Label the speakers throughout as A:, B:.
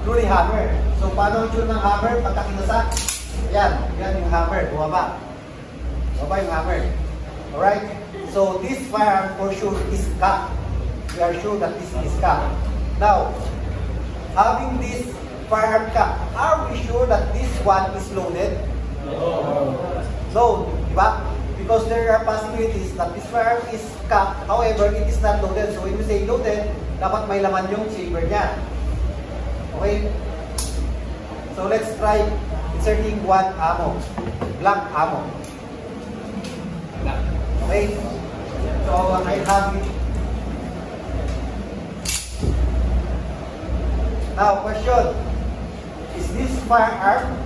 A: through the hammer. So, paano ang tune ng hammer? Pagka kinasak, yan yung hammer, bumaba. Bumaba yung hammer. Alright? So, this firearm for sure is cocked. We are sure that this is cocked. Now, having this firearm cocked, are we sure that this one is loaded? No, diba? Because there are possibilities that this firearm is cocked, however, it is not loaded. So when we say loaded, dapat may laman yung chamber niya. Okay? So let's try inserting one ammo, blank ammo. Okay? So I have it. Now, question. Is this firearm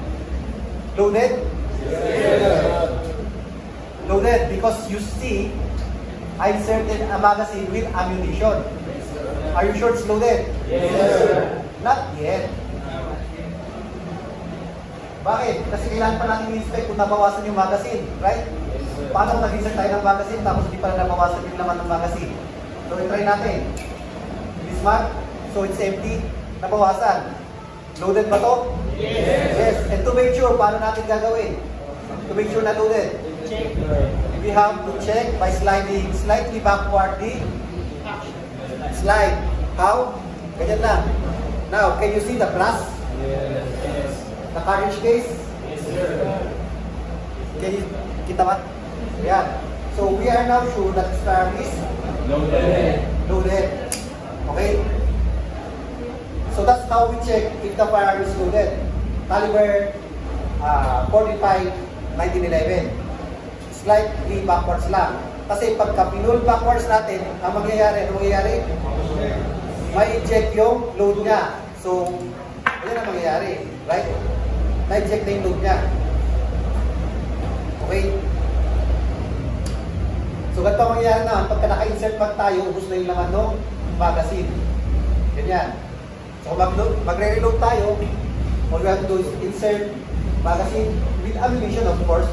A: loaded? Yes. Loaded because you see, I inserted a magazine with ammunition. Are you sure it's loaded? Yes. Not yet. Bakit? Kasi kailangan pa natin i-inspect kung nabawasan yung magazine, right? Paano kung nag-insert tayo ng magazine tapos hindi pa na nabawasan yung laman ng magazine? So, i-try natin. This mark, so it's empty, nabawasan. Loaded ba to? Yes. Yes. And to make sure, paano natin gagawin? To make sure na loaded.
B: Check.
A: We have to check by sliding slightly backward the slide. How? Ganyan lang. Now, can you see the brass?
B: Yes.
A: The cartridge case?
B: Yes, sir.
A: Can you kita ba? Yan. So, we are now sure that this firearm is
B: Loaded.
A: loaded. Okay? So, that's how we check if the firearm is loaded. Caliber 45, 1911. Slightly backwards lang. Kasi pagka pinul backwards natin, ang mangyayari, may eject yung load niya. So, yan ang mangyayari. Right? Na-eject na yung load niya. Okay? So, ganito ang mangyayari na. Pagka naka-insert back tayo, ubus na yung laman ng magazine. Ganyan. So, kung magre-reload tayo, all we have to do is insert magazine with ammunition, of course.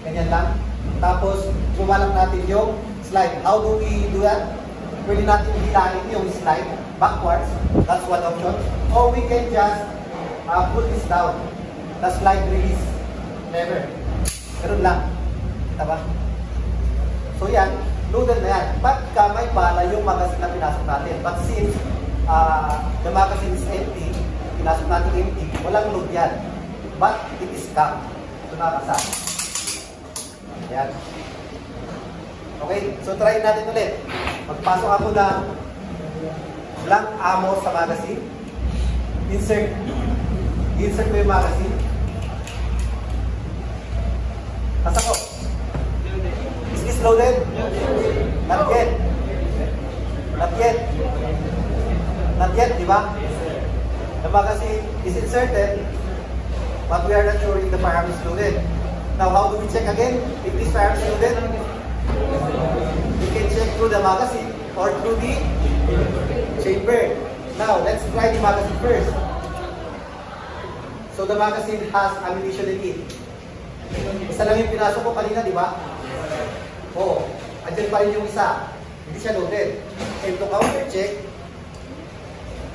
A: Ganyan lang. Tapos, bumalang natin yung slide. How do we do that? Pwede natin hilahin yung slide backwards. That's one option. Or we can just pull this down. The slide release. Never. Ganun lang. Kita ba? So yan, loaded na yan. Pagka may bala yung magazine na pinasok natin. But since the magazine is empty, pinasok natin empty, walang load yan. But it is cocked. Ito nakasama. Yan. Okay, so try natin ulit. Magpasok ako ng blank ammo sa magazine. Insert ko yung magazine. Pasok ko. Is this loaded? Not yet. Not yet. Not yet, di ba? The magazine is inserted, but we are not sure if the firearm is loaded. Now, how do we check again if this firearm is loaded? We can check through the magazine or through the chamber. Now, let's try the magazine first. So, the magazine has ammunition in it. Isa lang yung pinasok ko kanina, di ba? Oo. Andyan pa rin yung isa. Hindi siya loaded. And to counter check,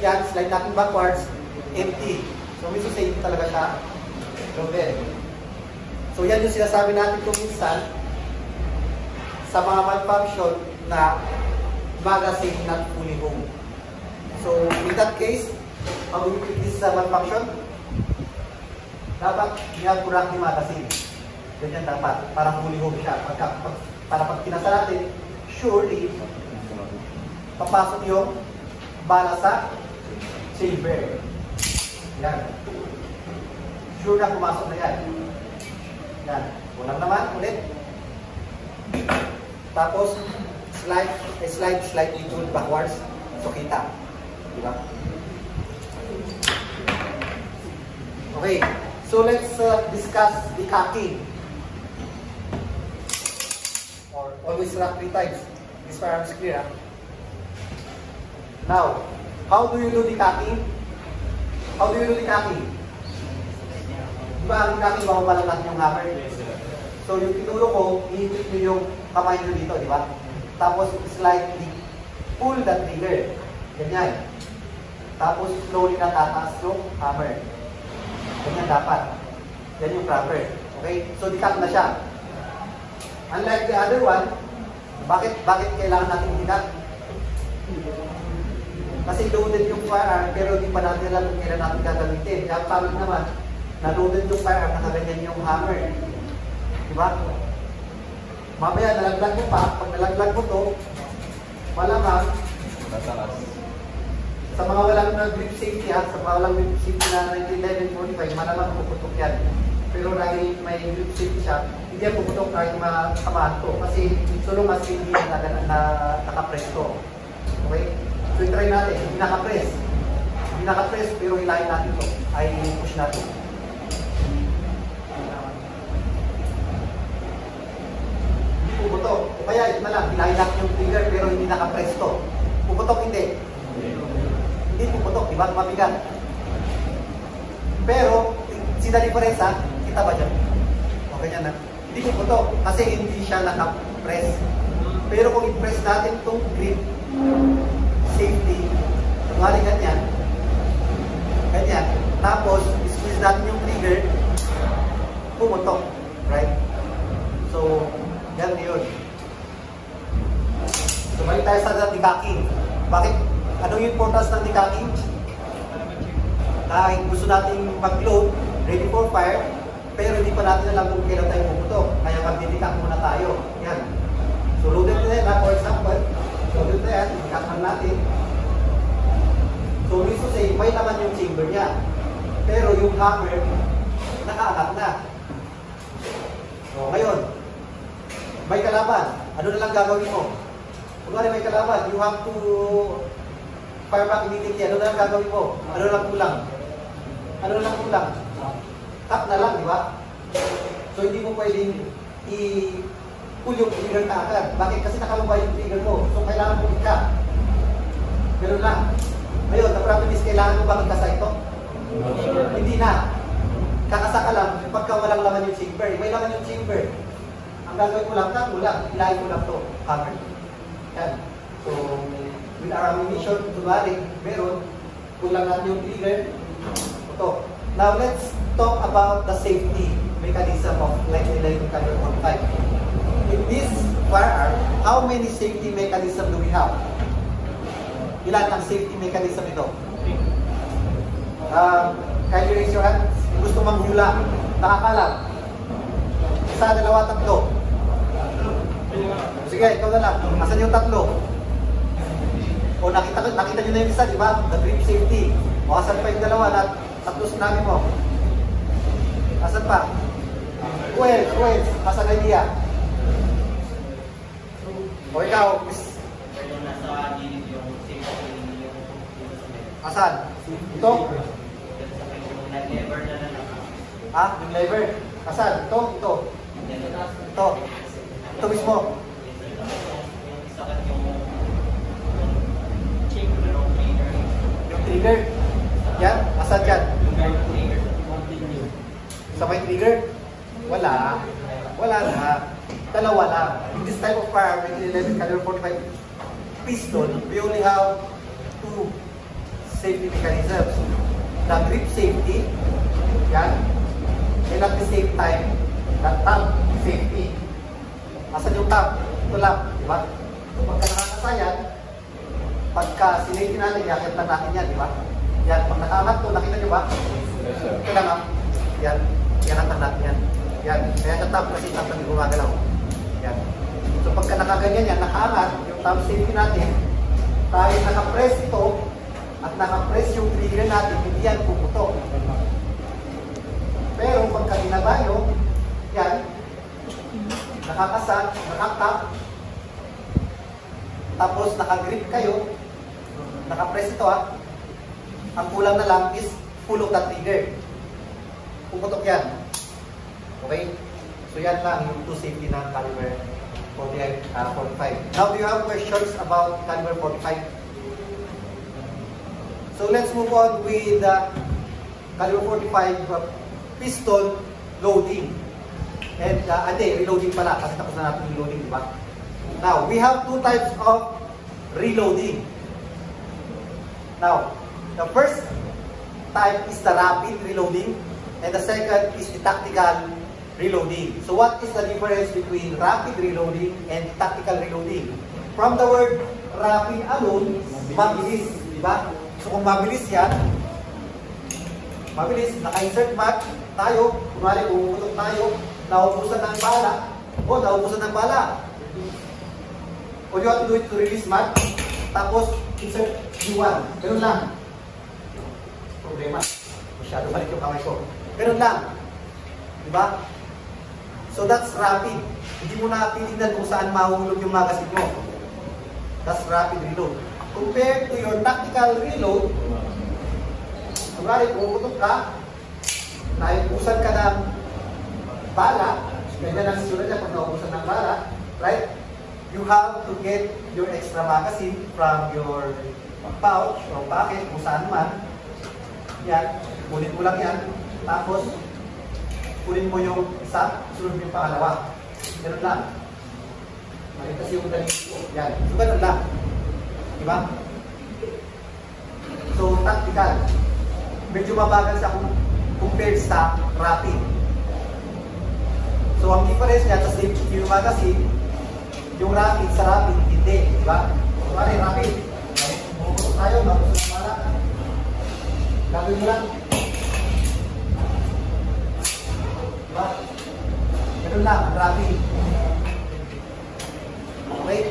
A: yan, slide natin backwards, empty. So, may susave talaga siya loaded. So, yan yung sinasabi natin kung minsan sa mga malfunction na magazine not fully home. So, in that case, how do we treat this malfunction? Dapat i-have correct yung magazine. Ganyan dapat, para fully home siya. Para pag kinasa natin, surely, papasok yung bala sa chamber. Yan. Sure na pumasok na yan. Yan. Walang naman, ulit. Tapos, slightly pull backwards. So, kita. Diba? Okay. So, let's discuss the cocking. Or always rock 3 times. This firearm is clear, huh? Now, how do you do the cocking? How do you do the cocking? Diba ang cocking, bababa lang natin yung hammer? So, yung tinulo ko, i-hit nyo yung kamay nyo dito, di ba? Tapos, slightly pull the trigger. Ganyan. Tapos slowly na tataas yung hammer. Ganyan dapat. Yan yung proper. Okay? So decact na siya. Unlike the other one, bakit kailangan natin decact? Kasi loaded yung firearm pero hindi pa natin alam kung kailan natin gagamitin. Kaya parang naman, na-loaded yung firearm, nakaganyan yung hammer. Diba? Mamaya nalaglag mo pa, pag nalaglag mo to, malamang sa mga walang grip safety sa mga walang grip safety na 1911-45, malamang puputok yan. Pero dahil may grip safety siya, hindi yan puputok kahit makamahan to. Kasi sulong as hindi nakapress to. Okay? So try natin, hindi nakapress. Hindi nakapress, pero hilahin natin to. Ay push natin. Hindi puputok. O kaya ito na lang, hilahin natin yung trigger pero hindi nakapress to. Puputok hindi. Hindi puputok, di ba? Mabigat. Pero, sina diferensya, kita ba dyan? Okay yan na. Hindi puputok kasi hindi siya nakapress. Pero kung i-press natin itong grip, safety, tungali ganyan, tapos, squeeze natin yung trigger, pumutok. Right? So, yan yun. So, balik tayo sa decacking. Bakit? Anong importance ng decacking? Dahil gusto nating mag-load, ready for fire, pero hindi pa natin alam kung kailan tayo pumutok. Kaya mag-decact muna tayo. Yan. So, loaded na yan, for example. Loaded na yan, decact natin. So, means to say, may naman yung chamber niya. Pero yung hammer, nakaangat na. So, ngayon, may kalaban. Ano na lang gagawin mo? Kung may kalaban, you have to fire back immediately. Ano na lang gagawin mo? Ano na lang kulang? Ano na lang kulang? Tap na lang, di ba? So, hindi mo pwedeng i-pull yung trigger ka agad. Bakit? Kasi nakalubay yung trigger mo. So, kailangan mo i-cut. Ganun lang. Ngayon, the problem is, kailangan mo ba magkasa ito? Hindi na. Kakasa ka lang pagka walang laman yung chamber. May laman yung chamber. Ang gagawin mo lang, cut mo lang. Ilahin mo lang ito. Hammer. Yan. So, with our ammunition, tumari, meron, kulang natin yung trigger. Ito. Now, let's talk about the safety mechanism of 1911 caliber 45. In this firearm, how many safety mechanism do we have? Ilan ang safety mechanism ito? Can you raise your hand? Gusto manghula? Nakakalam? Isa, dalawa, tatlo. Sige, ikaw na lang. Asan yung tatlo? O nakita nyo na yung isa, di ba? The grip safety. O asan pa yung dalawa na tatlo sinabi mo? Asan pa? 12. Asan na idea? O ikaw, asan? Ito? Ha? Yung lever? Asan? Ito? Ito? Ito? Ito mismo? Yung trigger? Yan? Asan dyan? Sa may trigger? Wala. Wala na. Dalawa lang. In this type of firearm, 11 caliber 45 pistol, we only have two safety mechanisms. The grip safety, yan, and at the same time, the tab safety. Asan yung tab? Ito lang, di ba? So, pagka nakakasayan, pagka sinafety natin, yakit lang natin yan, di ba? Yan, pag nakaangat to, nakita nyo ba?
B: Yes, sir.
A: Ito lang, yan, yakit lang natin yan. Yan, kaya yung tab kasi tab na gumagalaw. Yan. So, pagka nakaganyan yan, nakaangat, yung tab safety natin, tayo nakapress ito, at nakapress yung trigger natin, hindi yan puputok. Pero pagka binaba nyo, yan, nakakasat, nakatap, tapos nakagrip kayo, nakapress ito ang kulang na lang is pull of the trigger. Puputok yan. Okay? So yan lang yung two safety ng caliber 45. Now, do you have questions about caliber 45? So let's move on with the caliber 45 pistol loading. And reloading pala kasi tapos na natin reloading, di ba? Now, we have two types of reloading. Now, The first type is the rapid reloading, and the second is the tactical reloading. So what is the difference between rapid reloading and tactical reloading? From the word rapid alone, mabilis, di ba? So kung mabilis yan, mabilis, naka-insert mat tayo, kunwari pumuputok tayo, naubusan ng bala, naubusan ng bala. All you have to do is to release mat, tapos insert U1. Ganun lang. Problema. Masyado balik yung kamay ko. Ganun lang. Diba? So that's rapid. Hindi mo na pilitan kung saan mahuhulog yung magazine mo. That's rapid reload. Compared to your tactical reload, kunwari, pumuputok ka, naubusan ka ng bala, ganyan ang susunod niya pag naubusan ng bala, right? You have to get your extra magazine from your pouch o pocket kung saan man. Yan, kunin mo lang yan. Tapos, kunin mo yung isa, sunod yung pangalawa. Ganun lang. Maliit kasi yung galing ko. Yan. So, ganun lang. Diba? So, tactical. Medyo mabagal siya compared sa rapid. So, ang difference niya, tapos yung magazine, yung rapid sa rapid, hindi. Diba? So, ano yung rapid? Bumukusok tayo, mabusok na pala. Gagawin mo lang. Diba? Ganun lang, rapid. Okay?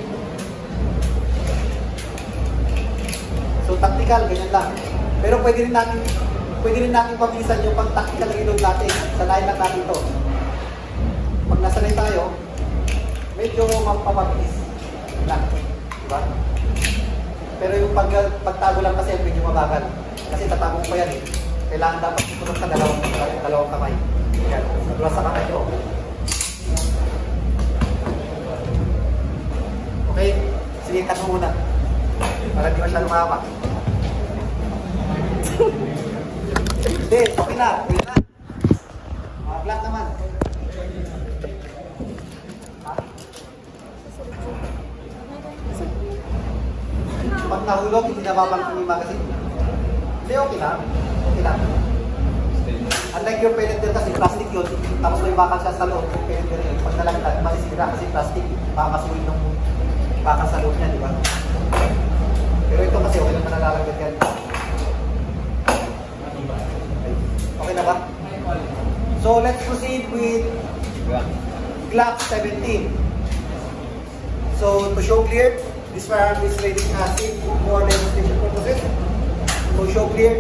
A: So, tactical, ganyan lang. Pero pwede rin natin pabilisan yung pag-tactical reload natin. Sanayin lang natin to. Pag nasanay tayo, medyo mapapabilis lang. Diba? Pero yung pagtago lang kasi medyo mabagal. Kasi tatago pa yan eh. Kailangan dapat susunod sa dalawang kamay. Yan. Nadulas sa kamay ko. Okay? Sige, cut mo muna. Para di masyadong mahaba. Hindi, okay na. Okay na. Flat naman. Pag nahulog, hindi nababangking yung magazine. Hindi, okay lang. Okay lang. Unlike your penetrator kasi plastic yun, tapos may bakal siya sa loob yung penetrator yun. Pag nalaglag, masisira kasi plastic, makakasuhin ng bakal sa loob niya, di ba? Pero ito kasi okay lang na nalalaglag yan. Okay na ba? So let's proceed with Glock 17. So to show clear, this firearm is ready for demonstration purposes. To show clear,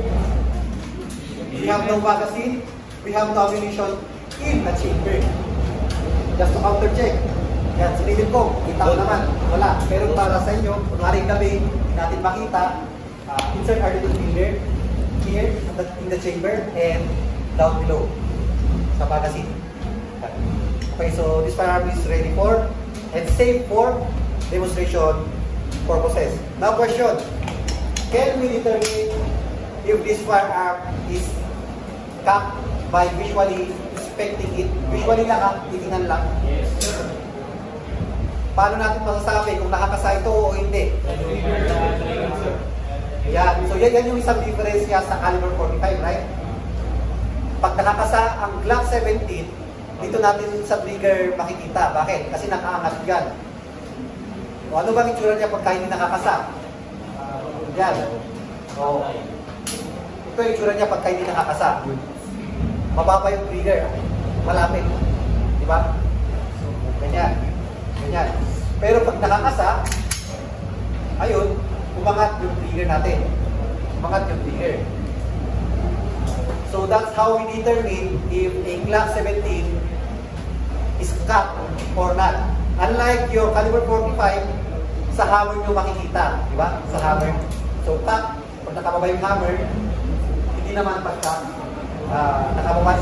A: we have no magazine, we have no ammunition in the chamber. Just to counter check. Yan, sinilip ko, kita ko naman, wala. Pero para sa inyo, kunwari gabi, natin makita, insert our little finger here in the chamber and down below sa magazine. Okay, so this firearm is ready for and safe for demonstration purposes. Now question, can we determine if this firearm is cocked by visually inspecting it? Visually lang, titingnan lang.
B: Yes.
A: Paano natin masasabi kung nakakasa ito o hindi? Yan. So yan yung isang difference niya sa caliber 45, right? Pag nakakasa ang Glock 17, dito natin sa trigger makikita. Bakit? Kasi nakaangat yan. O ano bang itsura niya pagka hindi nakakasa? Yan. O, ito yung itsura niya pagka hindi nakakasa. Mababa yung trigger. Malapit. Diba? So, ganyan. Ganyan. Pero pag nakakasa, ayun, umangat yung trigger natin. Umangat yung trigger. So that's how we determine if a Glock 17 is cocked or not. Unlike your caliber 45, sa hammer nyo makikita. Diba? Sa hammer. So cocked, pag nakababa yung hammer, hindi naman pagka nakababa,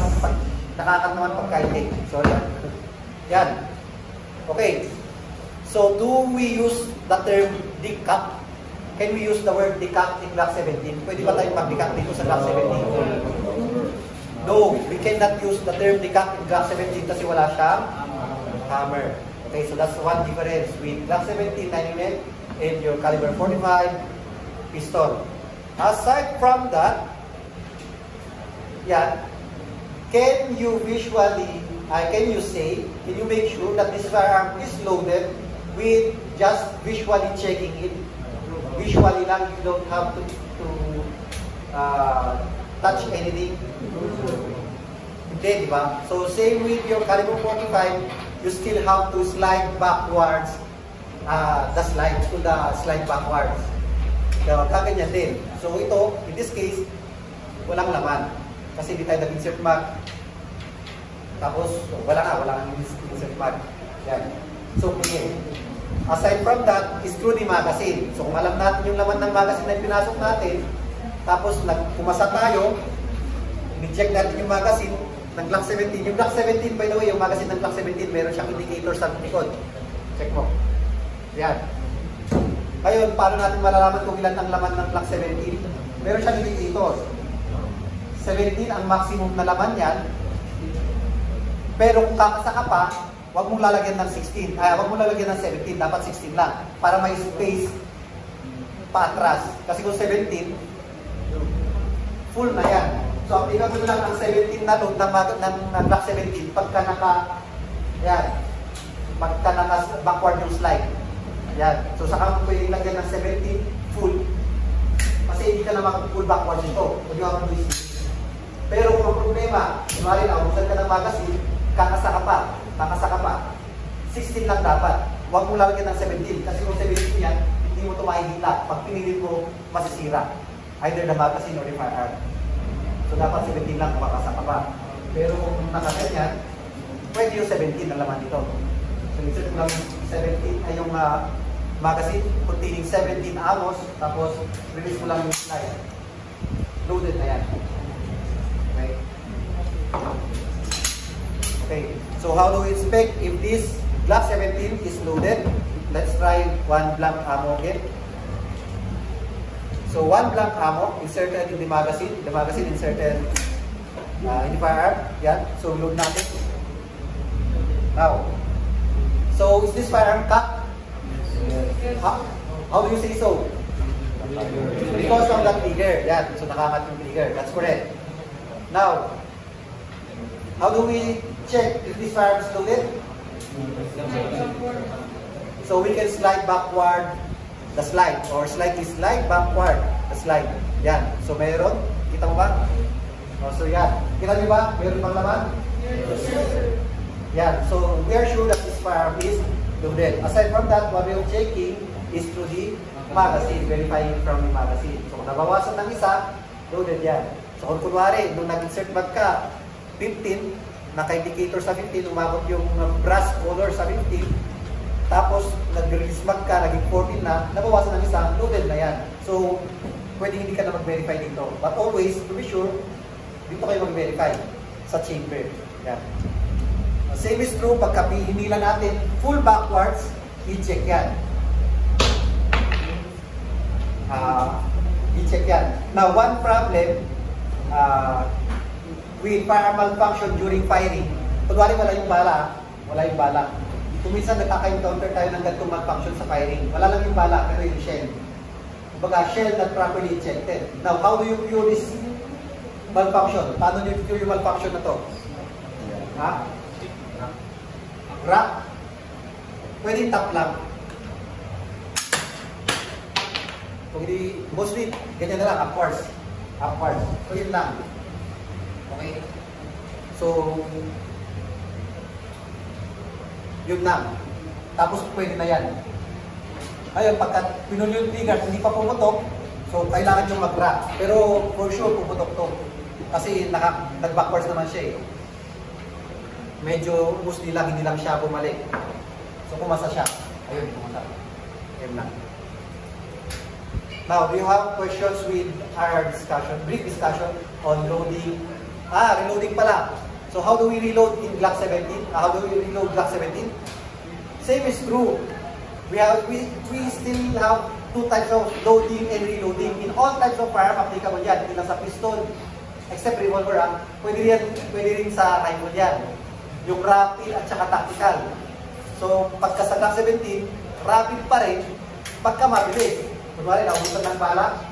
A: nakakat naman pagka hindi. So yan. Okay. So, do we use the term decock? Can we use the word decock in Glock 17? Pwede ba tayong mag-decock dito sa Glock 17? No, we cannot use the term decock in Glock 17 kasi wala siyang hammer. Okay, so that's one difference with Glock 17 9mm and your caliber 45 pistol. Aside from that, yan, can you make sure that this firearm is loaded with just visually checking it? Visually lang, you don't have to touch anything. Hindi, di ba? So, same with your caliber 45, you still have to slide backwards the slide backwards. Kaya kaganyan din. So, ito, in this case, walang laman. Kasi hindi tayo nag-insert mag. Tapos, wala nga insert mag. Yan. So, okay. Aside from that, is through the magazine. So, kung alam natin yung laman ng magazine na pinasok natin, tapos pumasa tayo, i-check natin yung magazine ng Glock 17. Yung Glock 17, by the way, yung magazine ng Glock 17, meron siyang indicator sa likod. Check mo. Yan. Ngayon, paano natin malalaman kung ilan ang laman ng Glock 17? Meron siyang indicator. 17 ang maximum na laman yan. Pero kung kakasa ka pa, huwag mong lalagyan ng 16. Huwag mong lalagyan ng 17. Dapat 16 lang. Para may space pa atras. Kasi kung 17, full na yan. So, applikan mo lang ng 17 na load ng Glock 17 pagka backward yung slide. Yan. So, saka mo pwede ilagyan ng 17 full. Kasi hindi ka na mag-full backward ito. Pwede mo mag Pero kung ang problema, kunwari naubusan ka ng magazine, kakasa ka pa. 16 lang dapat. Huwag mo lalagyan ng 17. Kasi kung 17 yan, hindi mo ito makikita. Pag pinilit mo, masisira. Either the magazine or the firearm. So, dapat 17 lang kung kakasa ka pa. Pero kung nakaganyan, pwede yung 17 na laman dito. So, insert mo lang 17 ay yung magazine containing 17 ammos, tapos release mo lang yung slide. Loaded na yan. Okay. Okay. So, how do we inspect if this Glock 17 is loaded? Let's try one blank ammo again. So, one blank ammo inserted in the magazine. The magazine inserted in the firearm. Yan. So, load natin. Now, so is this firearm cocked?
B: Yes.
A: How do you say so? Because of that trigger. Yan. So, nakakat yung trigger. That's correct. Now, how do we check if this firearm is loaded? So, we can slide backward the slide or slightly slide backward the slide. Yan. So, mayroon. Kita mo ba? So, yan. Kita niyo ba? Mayroon bang laman?
B: Yes, sir.
A: Yan. So, we are sure that this firearm is loaded. Aside from that, what we are checking is through the magazine, verifying from the magazine. So, kung nabawasan ng isa, loaded yan. So, kung kunwari, nung nag-insert mag ka, 15, naka-indicator sa 15, umabot yung brass color sa 15, tapos nag-release mag ka, naging 14 na, nabawasan ng isa, loaded na yan. So, pwede hindi ka na mag-verify dito. But always, to be sure, dito kayo mag-verify sa chamber. Yan. Same is true, pagka hinila natin full backwards, i-check yan. I-check yan. Now, one problem with firearm malfunction during firing, kunwari wala yung bala. Kung minsan nakaka-encounter tayo ng ganitong malfunction sa firing, wala lang yung bala, pero yung shell. Kumbaga, shell not properly ejected. Now, how do you cure this malfunction? Paano nyo cure yung malfunction na to? Ha? Rack? Pwede tap lang. Kung hindi, mostly, ganyan na lang, upwards. So, yun lang. Okay? So, yun lang. Tapos pwede na yan. Ayun, pagka pinulo yung trigger, hindi pa pumutok, so kailangan yung mag-rack. Pero for sure, pumutok to. Kasi nag-backwards naman siya eh. Medyo mostly lang, hindi lang siya bumalik. So pumasa siya. Ayun, pumasa. Ayun lang. Now, do you have questions with our discussion, brief discussion on loading? Reloading pala. So how do we reload in Glock 17? How do we reload Glock 17? Same is true. We still have two types of loading and reloading. In all types of firearm, applicable yan. Hindi lang sa pistol, except revolver. Pwede rin sa rifle yan. Yung rapid at saka tactical. So pagka sa Glock 17, rapid pa rin pagka mabilis. Kunwari, naubusan ng bala.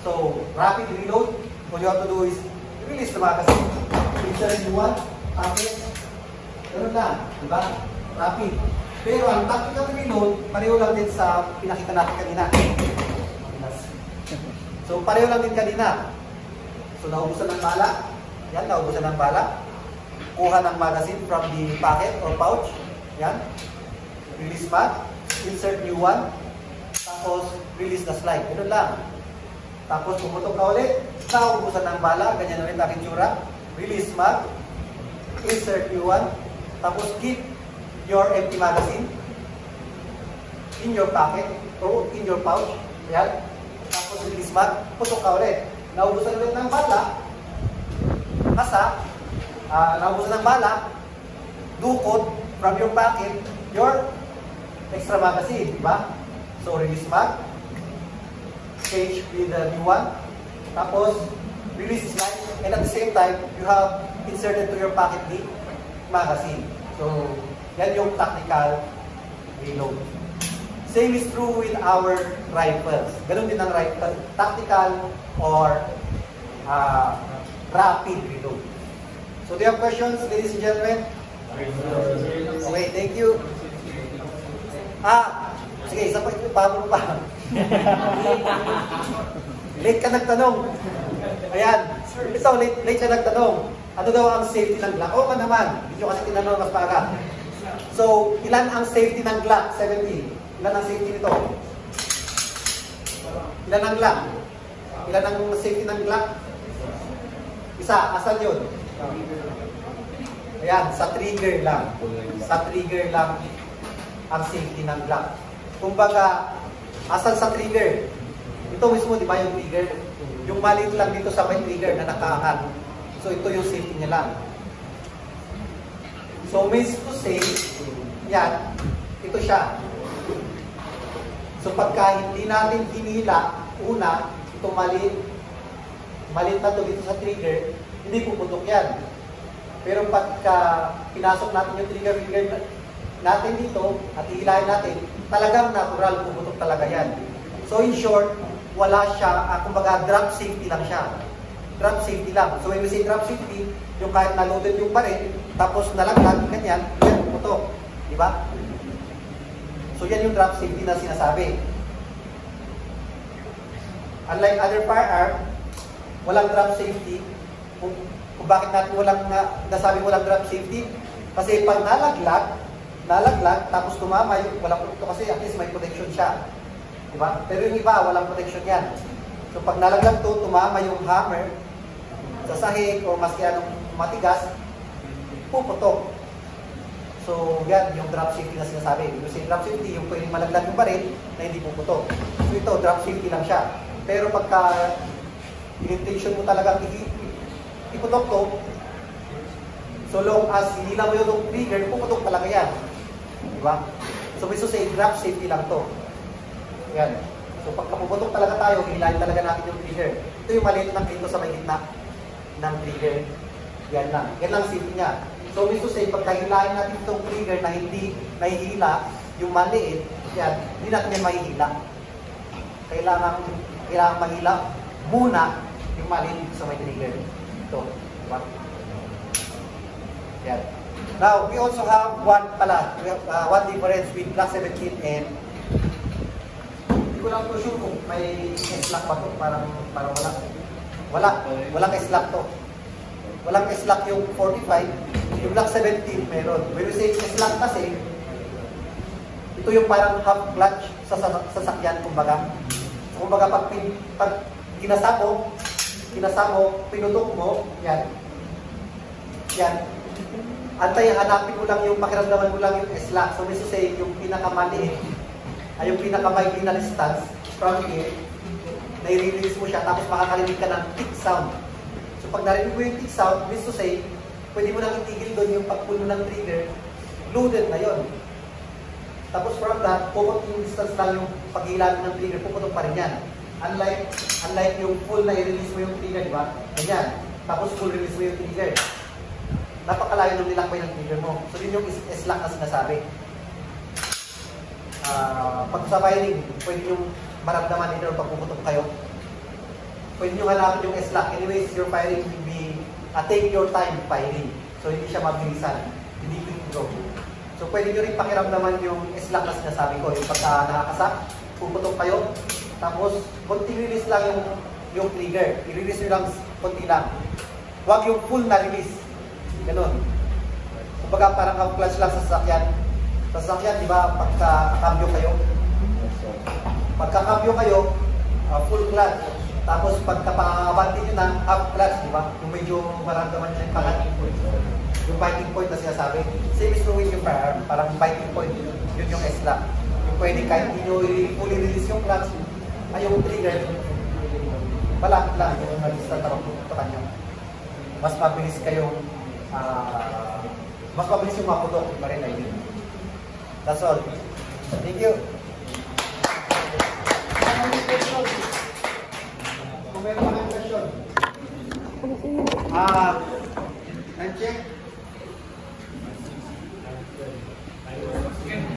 A: So, rapid reload. All you have to do is release the magazine. Insert new one. Tapos, ganun lang. Diba? Rapid. Pero ang tactical reload, pareho lang din sa pinakita natin kanina. So, pareho lang din kanina. So, naubusan ng bala. Yan, naubusan ng bala. Kuha ng magazine from the pocket or pouch. Yan. Release mag. Insert new one. Tapos, release the slide. Ganun lang. Tapos, pumutok ka ulit. Naubusan ng bala. Ganyan ulit ang itsura. Release mag. Insert new one. Tapos, keep your empty magazine in your pocket or in your pouch. Yan. Tapos release mag, putok ka ulit. Naubusan ulit ng bala. Kasa, naubusan ng bala, dukot from your pocket, your extra magazine. Diba? So release mag, change with the new one. Tapos release slide. And at the same time, you have inserted to your pocket the magazine. So, yan yung tactical reload. Same is true with our rifles. Ganun din ang rifle. Tactical or rapid reload. So, do you have questions, ladies and gentlemen? Okay, thank you. Sige, isa pa ito, paano pa? Late ka nagtanong. Ayan, ito, late ka nagtanong. Ano daw ang safety ng Glock? Oo ka naman. Hindi nyo kasi tinanong mas para. So, ilan ang safety ng Glock 17? Ilan ang safety nito? Ilan ang Glock? Ilan ang safety ng Glock? Isa, asan yun? Ayan, sa trigger lang. Sa trigger lang ang safety ng Glock. Kumbaga, asan sa trigger? Ito mismo, di ba yung trigger? Yung maliit lang dito sa may trigger na nakaangat. So, ito yung safety niya lang. So, means to say, yan, ito siya. So, pagka hindi natin hinila, una, ito maliit na to dito sa trigger, hindi puputok yan. Pero pagka pinasok natin yung trigger natin dito, at hihilahin natin, talagang natural, puputok talaga yan. So, in short, wala siya, kumbaga drop safety lang siya. Drop safety lang. So when we say drop safety, yung kahit na-loaded yung baril, tapos nalaglag, ganyan, yan, putok. Diba? So yan yung drop safety na sinasabi. Unlike other firearm, walang drop safety. Kung bakit natin nasabi walang drop safety, kasi pag nalaglag, tapos tumama, yung walang putok kasi at least may protection siya. Diba? Pero yung iba, walang protection yan. So pag nalaglag to, tumama yung hammer sa sahig o maski anong matigas, puputok. So yan yung drop safety na sinasabi. Yung drop safety, yung pwedeng malaglag yung baril na hindi puputok. So ito, drop safety lang siya. Pero pagka intention mo talagang iputok to, so long as hindi lang mo yung trigger, puputok talaga yan. Diba? So gusto say, drop safety lang to. Yan. So pag napuputok talaga tayo, hilahin talaga natin yung trigger. Ito yung maliit ng dito sa may gitna ng trigger. Yan lang. Yan lang safety niya. So means to say, pag hilahin natin itong trigger na hindi nahihila, yung maliit, yan, hindi natin yan mahihila. Kailangan mahila muna yung maliit dito sa may trigger. Ito. Diba? Yan. Now, we also have one difference with Glock 17 and hindi ko lang po sure kung may S-lock ba ito. Parang wala. Walang S-lock to. Walang S-lock yung 45. Yung Glock 17 meron. When we say S-lock kasi, ito yung parang half clutch sa sasakyan, kumbaga. So, kumbaga, pag kinasa mo, pinutok mo, yan. Yan. Hanapin mo lang yung, pakiramdaman mo lang yung S-lock. So, means to say, yung pinakamaliit, ay yung pinaka-mighty na distance from here, nai-release mo siya, tapos makakarinig ka ng tick sound. So pag narinig mo yung tick sound, means to say, pwede mo nang itigil doon yung pag-pull mo ng trigger, loaded na yon. Tapos from that, pupunta yung distance lang yung pag-hilamin ng trigger, pupunta pa rin yan. Unlike yung full na i-release mo yung trigger, di ba? Ganyan. Tapos full release mo yung trigger. Napakalayo nung nilakbay ng trigger mo. So yun yung S-lock na sinasabi. Pag sa firing, pwede yung maramdaman nito pag puputok kayo. pwede nyo hanapin yung S-lock. Anyways, your firing will be, take your time firing. So, hindi siya mabilisan. Hindi quick go. So, pwede nyo rin pakiramdaman yung S-lock na sinasabi ko. Yung pagka nakakasak, puputok kayo. Tapos, konti release lang yung trigger. I-release nyo lang, konti lang. Huwag yung full na release. Ganun. Kumbaga, parang clutch lang sa sasakyan. Sa sasakyan, di ba, pagka-cambio kayo. Pagka-cambio kayo, full clutch. Tapos, pagka-pangabante nyo na, half clutch, di ba? Yung medyo maramdaman nyo yung pangating point. Yung biting point na sinasabi. Same is true with yung firearm. Parang biting point, yun yung S-lock. Yung pwede kahit hindi nyo fully release yung clutch, ay yung trigger, malapit lang yung nag-start ako ito kanya. Mas mabilis kayong mas mabilis yung maputok pa rin ay yun. That's all. Thank you. Kung meron pa kayong question. Time check.